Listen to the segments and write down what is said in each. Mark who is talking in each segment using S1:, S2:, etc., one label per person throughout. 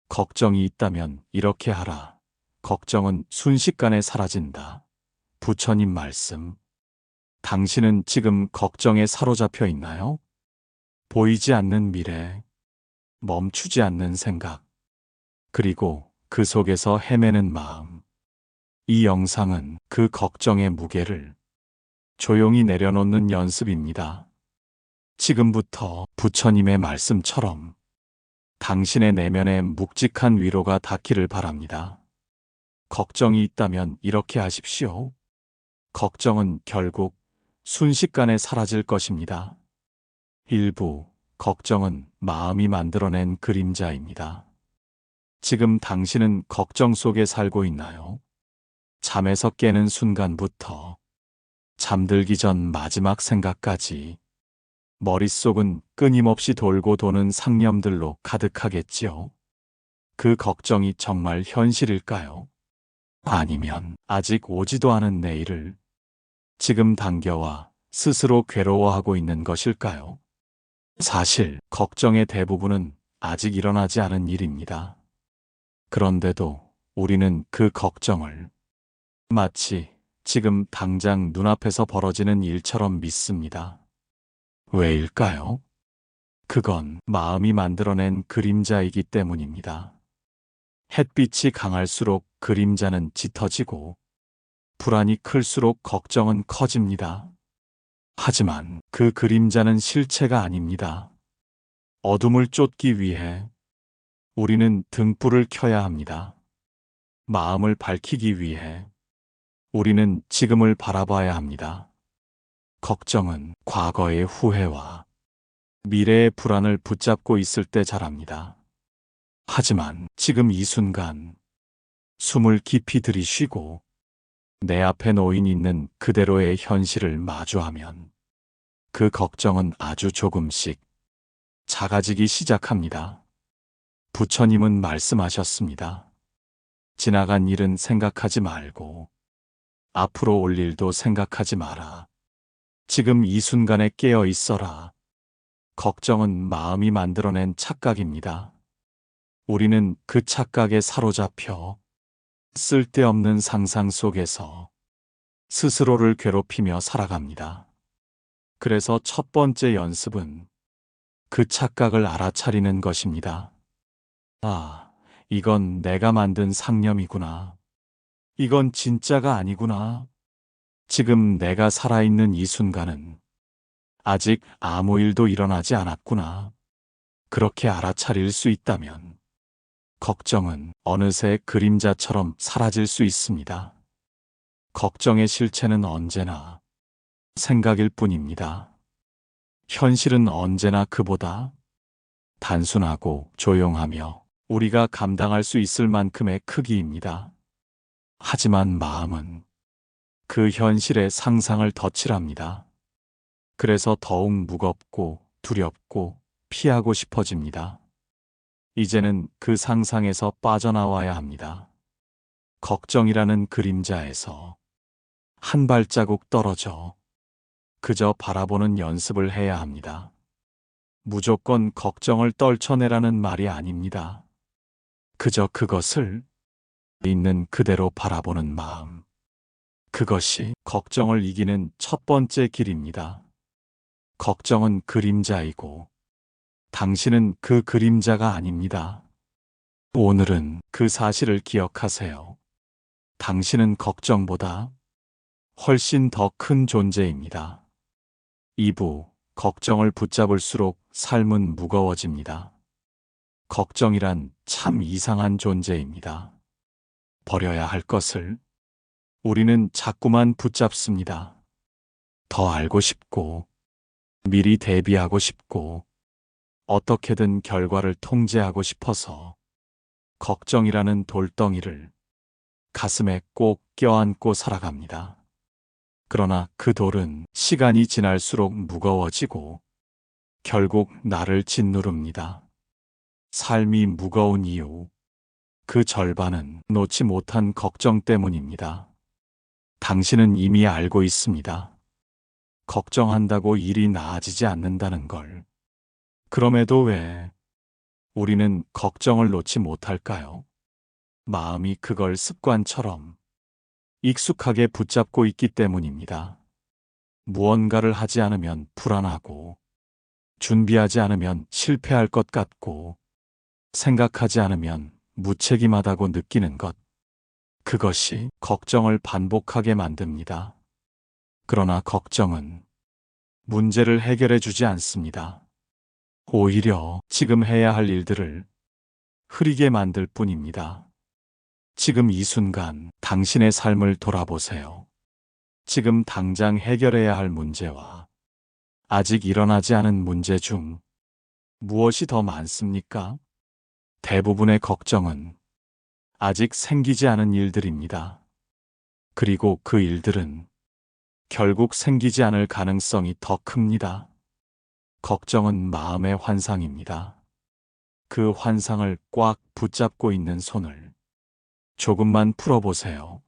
S1: 걱정이 있다면 이렇게 하라. 걱정은 순식간에 사라진다. 부처님 말씀. 당신은 지금 걱정에 사로잡혀 있나요? 보이지 않는 미래, 멈추지 않는 생각, 그리고 그 속에서 헤매는 마음. 이 영상은 그 걱정의 무게를 조용히 내려놓는 연습입니다. 지금부터 부처님의 말씀처럼 당신의 내면에 묵직한 위로가 닿기를 바랍니다. 걱정이 있다면 이렇게 하십시오. 걱정은 결국 순식간에 사라질 것입니다. 일부 걱정은 마음이 만들어낸 그림자입니다. 지금 당신은 걱정 속에 살고 있나요? 잠에서 깨는 순간부터 잠들기 전 마지막 생각까지 머릿속은 끊임없이 돌고 도는 상념들로 가득하겠지요. 그 걱정이 정말 현실일까요? 아니면 아직 오지도 않은 내일을 지금 당겨와 스스로 괴로워하고 있는 것일까요? 사실 걱정의 대부분은 아직 일어나지 않은 일입니다. 그런데도 우리는 그 걱정을 마치 지금 당장 눈앞에서 벌어지는 일처럼 믿습니다. 왜일까요? 그건 마음이 만들어낸 그림자이기 때문입니다. 햇빛이 강할수록 그림자는 짙어지고 불안이 클수록 걱정은 커집니다. 하지만 그 그림자는 실체가 아닙니다. 어둠을 쫓기 위해 우리는 등불을 켜야 합니다. 마음을 밝히기 위해 우리는 지금을 바라봐야 합니다. 걱정은 과거의 후회와 미래의 불안을 붙잡고 있을 때 자랍니다. 하지만 지금 이 순간 숨을 깊이 들이쉬고 내 앞에 놓인 있는 그대로의 현실을 마주하면 그 걱정은 아주 조금씩 작아지기 시작합니다. 부처님은 말씀하셨습니다. 지나간 일은 생각하지 말고 앞으로 올 일도 생각하지 마라. 지금 이 순간에 깨어 있어라. 걱정은 마음이 만들어낸 착각입니다. 우리는 그 착각에 사로잡혀 쓸데없는 상상 속에서 스스로를 괴롭히며 살아갑니다. 그래서 첫 번째 연습은 그 착각을 알아차리는 것입니다. 아, 이건 내가 만든 상념이구나. 이건 진짜가 아니구나. 지금 내가 살아있는 이 순간은 아직 아무 일도 일어나지 않았구나. 그렇게 알아차릴 수 있다면 걱정은 어느새 그림자처럼 사라질 수 있습니다. 걱정의 실체는 언제나 생각일 뿐입니다. 현실은 언제나 그보다 단순하고 조용하며 우리가 감당할 수 있을 만큼의 크기입니다. 하지만 마음은 그 현실의 상상을 덧칠합니다. 그래서 더욱 무겁고 두렵고 피하고 싶어집니다. 이제는 그 상상에서 빠져나와야 합니다. 걱정이라는 그림자에서 한 발자국 떨어져 그저 바라보는 연습을 해야 합니다. 무조건 걱정을 떨쳐내라는 말이 아닙니다. 그저 그것을 있는 그대로 바라보는 마음. 그것이 걱정을 이기는 첫 번째 길입니다. 걱정은 그림자이고 당신은 그 그림자가 아닙니다. 오늘은 그 사실을 기억하세요. 당신은 걱정보다 훨씬 더 큰 존재입니다. 2부, 걱정을 붙잡을수록 삶은 무거워집니다. 걱정이란 참 이상한 존재입니다. 버려야 할 것을 우리는 자꾸만 붙잡습니다. 더 알고 싶고, 미리 대비하고 싶고, 어떻게든 결과를 통제하고 싶어서 걱정이라는 돌덩이를 가슴에 꼭 껴안고 살아갑니다. 그러나 그 돌은 시간이 지날수록 무거워지고 결국 나를 짓누릅니다. 삶이 무거운 이유, 그 절반은 놓지 못한 걱정 때문입니다. 당신은 이미 알고 있습니다. 걱정한다고 일이 나아지지 않는다는 걸. 그럼에도 왜 우리는 걱정을 놓지 못할까요? 마음이 그걸 습관처럼 익숙하게 붙잡고 있기 때문입니다. 무언가를 하지 않으면 불안하고, 준비하지 않으면 실패할 것 같고, 생각하지 않으면 무책임하다고 느끼는 것. 그것이 걱정을 반복하게 만듭니다. 그러나 걱정은 문제를 해결해 주지 않습니다. 오히려 지금 해야 할 일들을 흐리게 만들 뿐입니다. 지금 이 순간 당신의 삶을 돌아보세요. 지금 당장 해결해야 할 문제와 아직 일어나지 않은 문제 중 무엇이 더 많습니까? 대부분의 걱정은 아직 생기지 않은 일들입니다. 그리고 그 일들은 결국 생기지 않을 가능성이 더 큽니다. 걱정은 마음의 환상입니다. 그 환상을 꽉 붙잡고 있는 손을 조금만 풀어보세요.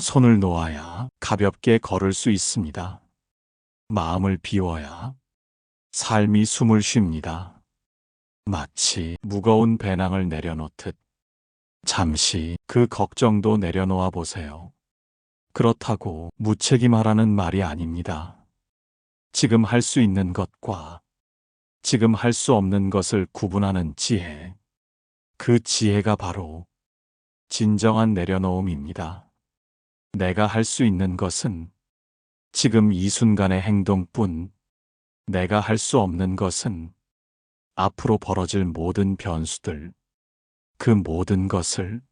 S1: 손을 놓아야 가볍게 걸을 수 있습니다. 마음을 비워야 삶이 숨을 쉽니다. 마치 무거운 배낭을 내려놓듯 잠시 그 걱정도 내려놓아 보세요. 그렇다고 무책임하라는 말이 아닙니다. 지금 할 수 있는 것과 지금 할 수 없는 것을 구분하는 지혜. 그 지혜가 바로 진정한 내려놓음입니다. 내가 할 수 있는 것은 지금 이 순간의 행동뿐, 내가 할 수 없는 것은 앞으로 벌어질 모든 변수들, 그 모든 것을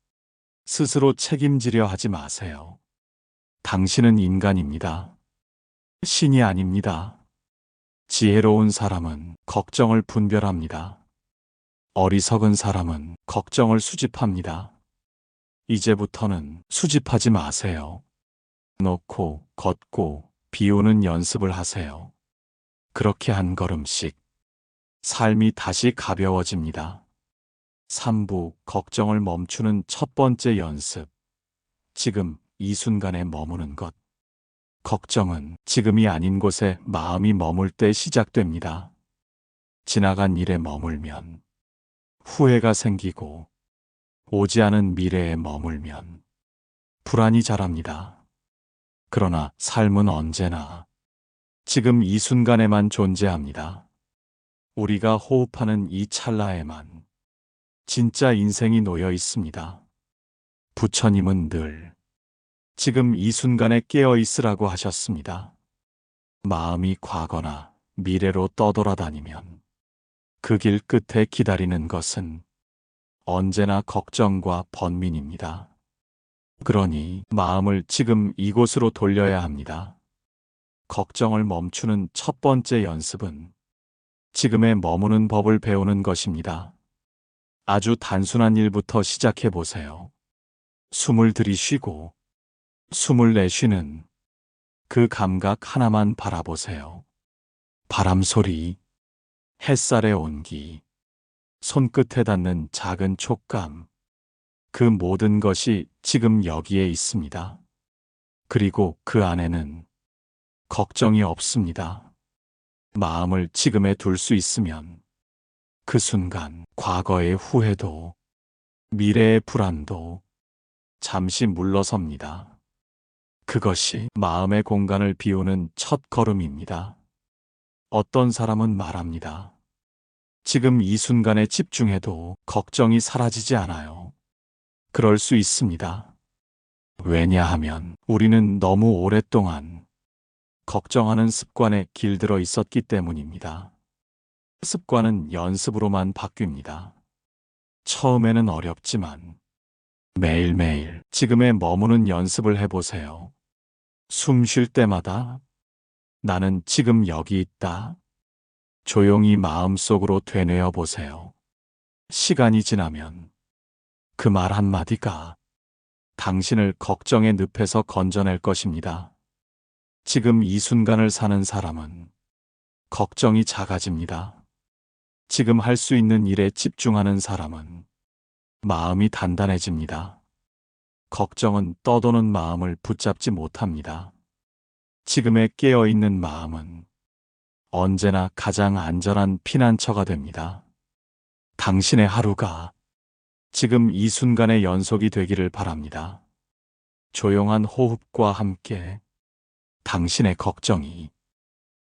S1: 스스로 책임지려 하지 마세요. 당신은 인간입니다. 신이 아닙니다. 지혜로운 사람은 걱정을 분별합니다. 어리석은 사람은 걱정을 수집합니다. 이제부터는 수집하지 마세요. 놓고, 걷고, 비우는 연습을 하세요. 그렇게 한 걸음씩 삶이 다시 가벼워집니다. 3부 걱정을 멈추는 첫 번째 연습. 지금 이 순간에 머무는 것. 걱정은 지금이 아닌 곳에 마음이 머물 때 시작됩니다. 지나간 일에 머물면 후회가 생기고, 오지 않은 미래에 머물면 불안이 자랍니다. 그러나 삶은 언제나 지금 이 순간에만 존재합니다. 우리가 호흡하는 이 찰나에만 진짜 인생이 놓여 있습니다. 부처님은 늘 지금 이 순간에 깨어 있으라고 하셨습니다. 마음이 과거나 미래로 떠돌아다니면 그 길 끝에 기다리는 것은 언제나 걱정과 번민입니다. 그러니 마음을 지금 이곳으로 돌려야 합니다. 걱정을 멈추는 첫 번째 연습은 지금에 머무는 법을 배우는 것입니다. 아주 단순한 일부터 시작해 보세요. 숨을 들이쉬고 숨을 내쉬는 그 감각 하나만 바라보세요. 바람 소리, 햇살의 온기, 손끝에 닿는 작은 촉감, 그 모든 것이 지금 여기에 있습니다. 그리고 그 안에는 걱정이 없습니다. 마음을 지금에 둘 수 있으면 그 순간 과거의 후회도 미래의 불안도 잠시 물러섭니다. 그것이 마음의 공간을 비우는 첫 걸음입니다. 어떤 사람은 말합니다. 지금 이 순간에 집중해도 걱정이 사라지지 않아요. 그럴 수 있습니다. 왜냐하면 우리는 너무 오랫동안 걱정하는 습관에 길들어 있었기 때문입니다. 습관은 연습으로만 바뀝니다. 처음에는 어렵지만 매일매일 지금에 머무는 연습을 해보세요. 숨 쉴 때마다 나는 지금 여기 있다. 조용히 마음속으로 되뇌어 보세요. 시간이 지나면 그 말 한마디가 당신을 걱정의 늪에서 건져낼 것입니다. 지금 이 순간을 사는 사람은 걱정이 작아집니다. 지금 할 수 있는 일에 집중하는 사람은 마음이 단단해집니다. 걱정은 떠도는 마음을 붙잡지 못합니다. 지금에 깨어있는 마음은 언제나 가장 안전한 피난처가 됩니다. 당신의 하루가 지금 이 순간의 연속이 되기를 바랍니다. 조용한 호흡과 함께 당신의 걱정이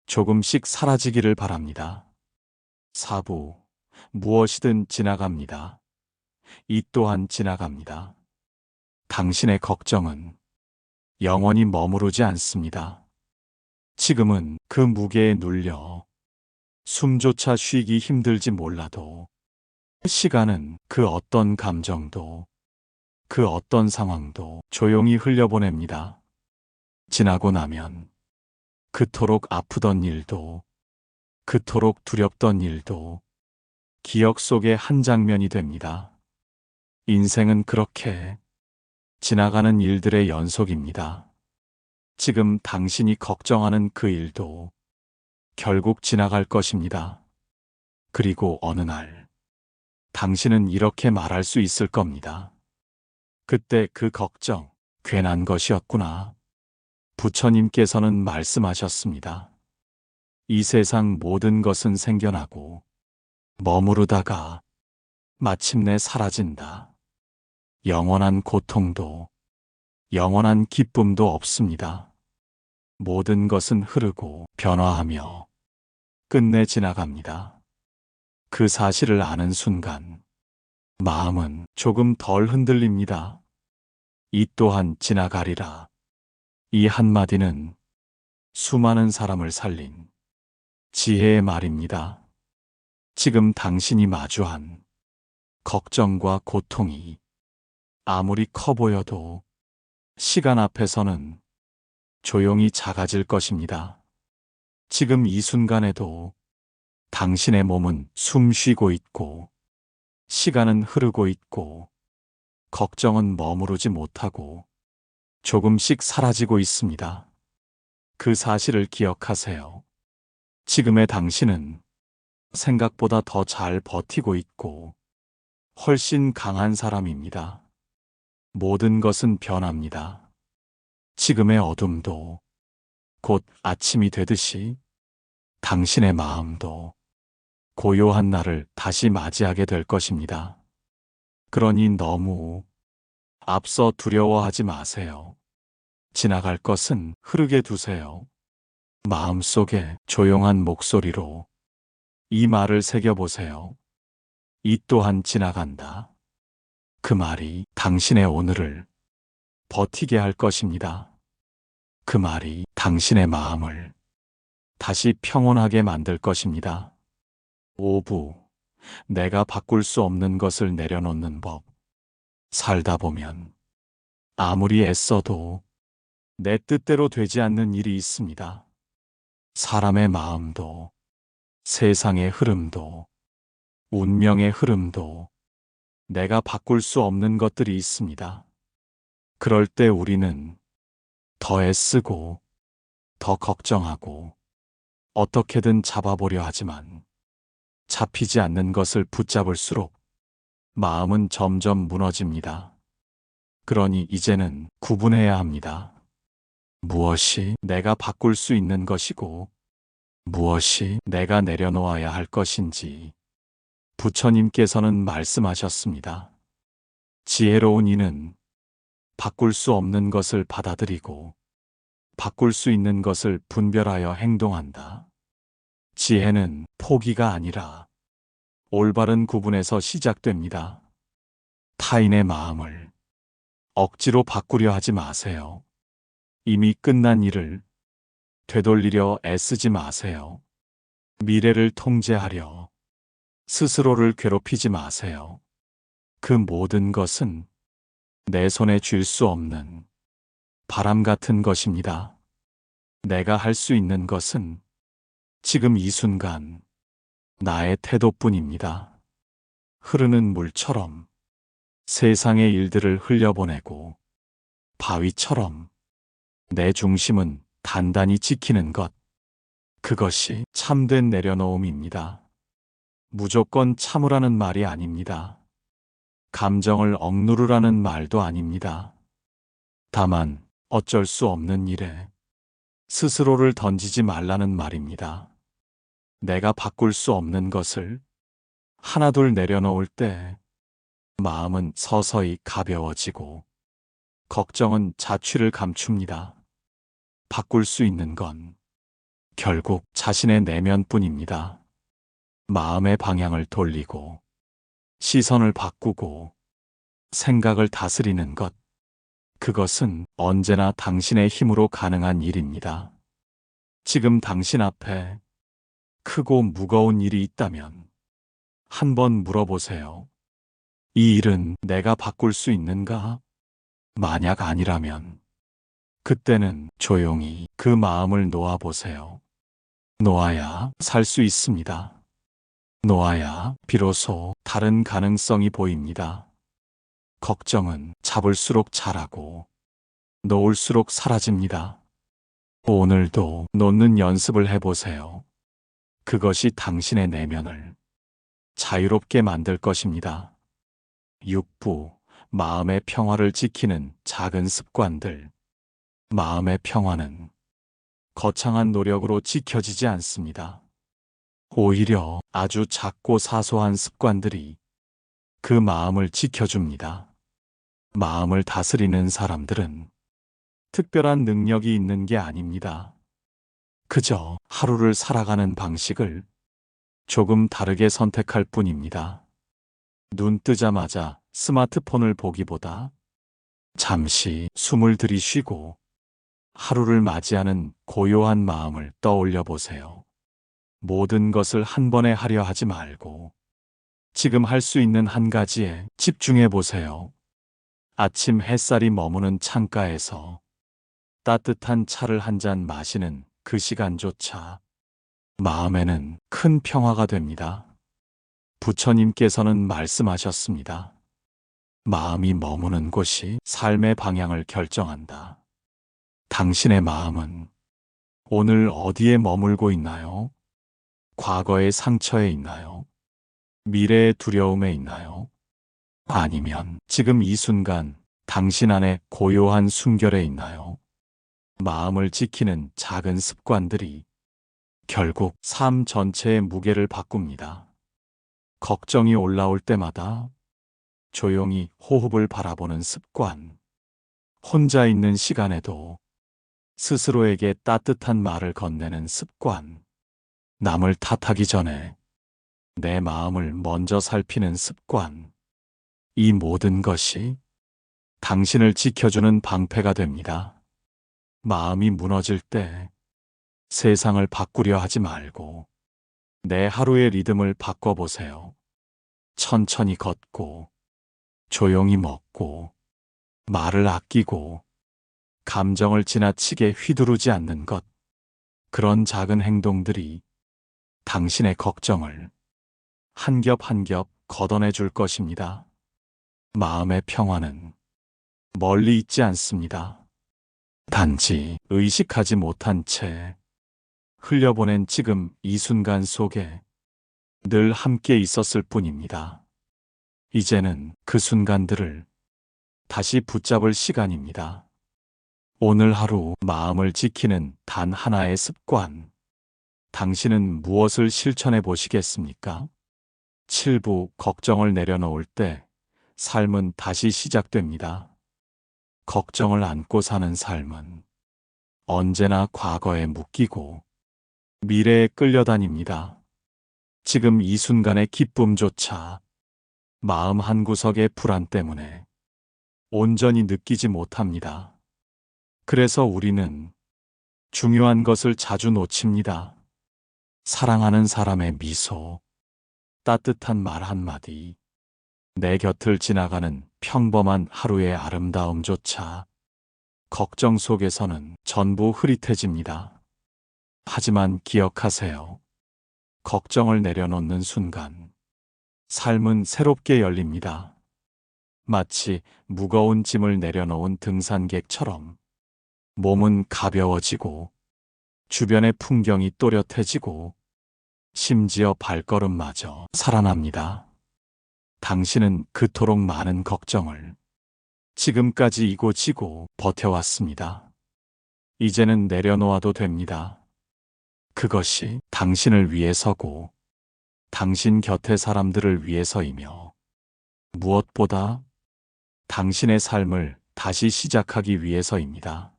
S1: 조금씩 사라지기를 바랍니다. 4부, 무엇이든 지나갑니다. 이 또한 지나갑니다. 당신의 걱정은 영원히 머무르지 않습니다. 지금은 그 무게에 눌려 숨조차 쉬기 힘들지 몰라도 시간은 그 어떤 감정도 그 어떤 상황도 조용히 흘려보냅니다. 지나고 나면 그토록 아프던 일도 그토록 두렵던 일도 기억 속의 한 장면이 됩니다. 인생은 그렇게 지나가는 일들의 연속입니다. 지금 당신이 걱정하는 그 일도 결국 지나갈 것입니다. 그리고 어느 날 당신은 이렇게 말할 수 있을 겁니다. 그때 그 걱정 괜한 것이었구나. 부처님께서는 말씀하셨습니다. 이 세상 모든 것은 생겨나고 머무르다가 마침내 사라진다. 영원한 고통도 영원한 기쁨도 없습니다. 모든 것은 흐르고 변화하며 끝내 지나갑니다. 그 사실을 아는 순간 마음은 조금 덜 흔들립니다. 이 또한 지나가리라. 이 한마디는 수많은 사람을 살린 지혜의 말입니다. 지금 당신이 마주한 걱정과 고통이 아무리 커 보여도 시간 앞에서는 조용히 작아질 것입니다. 지금 이 순간에도 당신의 몸은 숨 쉬고 있고 시간은 흐르고 있고 걱정은 머무르지 못하고 조금씩 사라지고 있습니다. 그 사실을 기억하세요. 지금의 당신은 생각보다 더 잘 버티고 있고 훨씬 강한 사람입니다. 모든 것은 변합니다. 지금의 어둠도 곧 아침이 되듯이 당신의 마음도 고요한 날을 다시 맞이하게 될 것입니다. 그러니 너무 앞서 두려워하지 마세요. 지나갈 것은 흐르게 두세요. 마음속에 조용한 목소리로 이 말을 새겨보세요. 이 또한 지나간다. 그 말이 당신의 오늘을 버티게 할 것입니다. 그 말이 당신의 마음을 다시 평온하게 만들 것입니다. 5부, 내가 바꿀 수 없는 것을 내려놓는 법. 살다 보면 아무리 애써도 내 뜻대로 되지 않는 일이 있습니다. 사람의 마음도, 세상의 흐름도, 운명의 흐름도 내가 바꿀 수 없는 것들이 있습니다. 그럴 때 우리는 더 애쓰고, 더 걱정하고, 어떻게든 잡아보려 하지만 잡히지 않는 것을 붙잡을수록 마음은 점점 무너집니다. 그러니 이제는 구분해야 합니다. 무엇이 내가 바꿀 수 있는 것이고 무엇이 내가 내려놓아야 할 것인지 부처님께서는 말씀하셨습니다. 지혜로운 이는 바꿀 수 없는 것을 받아들이고 바꿀 수 있는 것을 분별하여 행동한다. 지혜는 포기가 아니라 올바른 구분에서 시작됩니다. 타인의 마음을 억지로 바꾸려 하지 마세요. 이미 끝난 일을 되돌리려 애쓰지 마세요. 미래를 통제하려 스스로를 괴롭히지 마세요. 그 모든 것은 내 손에 쥘 수 없는 바람 같은 것입니다. 내가 할 수 있는 것은 지금 이 순간 나의 태도뿐입니다. 흐르는 물처럼 세상의 일들을 흘려보내고 바위처럼 내 중심은 단단히 지키는 것. 그것이 참된 내려놓음입니다. 무조건 참으라는 말이 아닙니다. 감정을 억누르라는 말도 아닙니다. 다만 어쩔 수 없는 일에 스스로를 던지지 말라는 말입니다. 내가 바꿀 수 없는 것을 하나둘 내려놓을 때 마음은 서서히 가벼워지고 걱정은 자취를 감춥니다. 바꿀 수 있는 건 결국 자신의 내면뿐입니다. 마음의 방향을 돌리고 시선을 바꾸고 생각을 다스리는 것, 그것은 언제나 당신의 힘으로 가능한 일입니다. 지금 당신 앞에 크고 무거운 일이 있다면 한번 물어보세요. 이 일은 내가 바꿀 수 있는가? 만약 아니라면 그때는 조용히 그 마음을 놓아보세요. 놓아야 살 수 있습니다. 놓아야 비로소 다른 가능성이 보입니다. 걱정은 잡을수록 자라고 놓을수록 사라집니다. 오늘도 놓는 연습을 해보세요. 그것이 당신의 내면을 자유롭게 만들 것입니다. 6부, 마음의 평화를 지키는 작은 습관들. 마음의 평화는 거창한 노력으로 지켜지지 않습니다. 오히려 아주 작고 사소한 습관들이 그 마음을 지켜줍니다. 마음을 다스리는 사람들은 특별한 능력이 있는 게 아닙니다. 그저 하루를 살아가는 방식을 조금 다르게 선택할 뿐입니다. 눈 뜨자마자 스마트폰을 보기보다 잠시 숨을 들이쉬고 하루를 맞이하는 고요한 마음을 떠올려 보세요. 모든 것을 한 번에 하려 하지 말고 지금 할 수 있는 한 가지에 집중해 보세요. 아침 햇살이 머무는 창가에서 따뜻한 차를 한 잔 마시는 그 시간조차 마음에는 큰 평화가 됩니다. 부처님께서는 말씀하셨습니다. 마음이 머무는 곳이 삶의 방향을 결정한다. 당신의 마음은 오늘 어디에 머물고 있나요? 과거의 상처에 있나요? 미래의 두려움에 있나요? 아니면 지금 이 순간 당신 안에 고요한 순결에 있나요? 마음을 지키는 작은 습관들이 결국 삶 전체의 무게를 바꿉니다. 걱정이 올라올 때마다 조용히 호흡을 바라보는 습관. 혼자 있는 시간에도 스스로에게 따뜻한 말을 건네는 습관. 남을 탓하기 전에 내 마음을 먼저 살피는 습관. 이 모든 것이 당신을 지켜주는 방패가 됩니다. 마음이 무너질 때 세상을 바꾸려 하지 말고 내 하루의 리듬을 바꿔보세요. 천천히 걷고, 조용히 먹고, 말을 아끼고, 감정을 지나치게 휘두르지 않는 것. 그런 작은 행동들이 당신의 걱정을 한 겹 한 겹 걷어내 줄 것입니다. 마음의 평화는 멀리 있지 않습니다. 단지 의식하지 못한 채 흘려보낸 지금 이 순간 속에 늘 함께 있었을 뿐입니다. 이제는 그 순간들을 다시 붙잡을 시간입니다. 오늘 하루 마음을 지키는 단 하나의 습관. 당신은 무엇을 실천해 보시겠습니까? 7부, 걱정을 내려놓을 때 삶은 다시 시작됩니다. 걱정을 안고 사는 삶은 언제나 과거에 묶이고 미래에 끌려다닙니다. 지금 이 순간의 기쁨조차 마음 한구석의 불안 때문에 온전히 느끼지 못합니다. 그래서 우리는 중요한 것을 자주 놓칩니다. 사랑하는 사람의 미소, 따뜻한 말 한마디, 내 곁을 지나가는 평범한 하루의 아름다움조차 걱정 속에서는 전부 흐릿해집니다. 하지만 기억하세요. 걱정을 내려놓는 순간 삶은 새롭게 열립니다. 마치 무거운 짐을 내려놓은 등산객처럼 몸은 가벼워지고 주변의 풍경이 또렷해지고 심지어 발걸음마저 살아납니다. 당신은 그토록 많은 걱정을 지금까지 이고 지고 버텨왔습니다. 이제는 내려놓아도 됩니다. 그것이 당신을 위해서고 당신 곁의 사람들을 위해서이며 무엇보다 당신의 삶을 다시 시작하기 위해서입니다.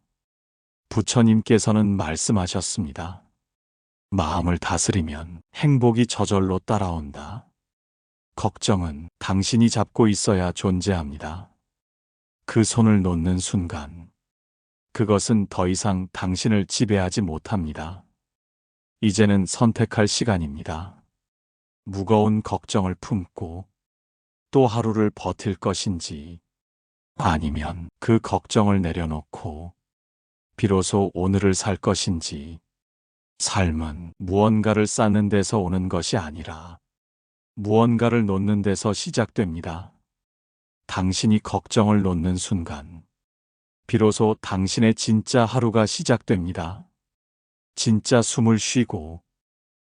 S1: 부처님께서는 말씀하셨습니다. 마음을 다스리면 행복이 저절로 따라온다. 걱정은 당신이 잡고 있어야 존재합니다. 그 손을 놓는 순간, 그것은 더 이상 당신을 지배하지 못합니다. 이제는 선택할 시간입니다. 무거운 걱정을 품고 또 하루를 버틸 것인지, 아니면 그 걱정을 내려놓고 비로소 오늘을 살 것인지. 삶은 무언가를 쌓는 데서 오는 것이 아니라 무언가를 놓는 데서 시작됩니다. 당신이 걱정을 놓는 순간, 비로소 당신의 진짜 하루가 시작됩니다. 진짜 숨을 쉬고,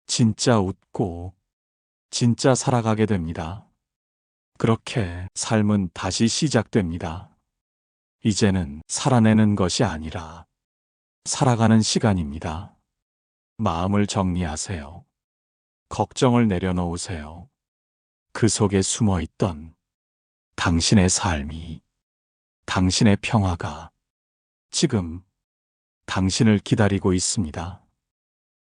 S1: 진짜 웃고, 진짜 살아가게 됩니다. 그렇게 삶은 다시 시작됩니다. 이제는 살아내는 것이 아니라 살아가는 시간입니다. 마음을 정리하세요. 걱정을 내려놓으세요. 그 속에 숨어 있던 당신의 삶이, 당신의 평화가 지금 당신을 기다리고 있습니다.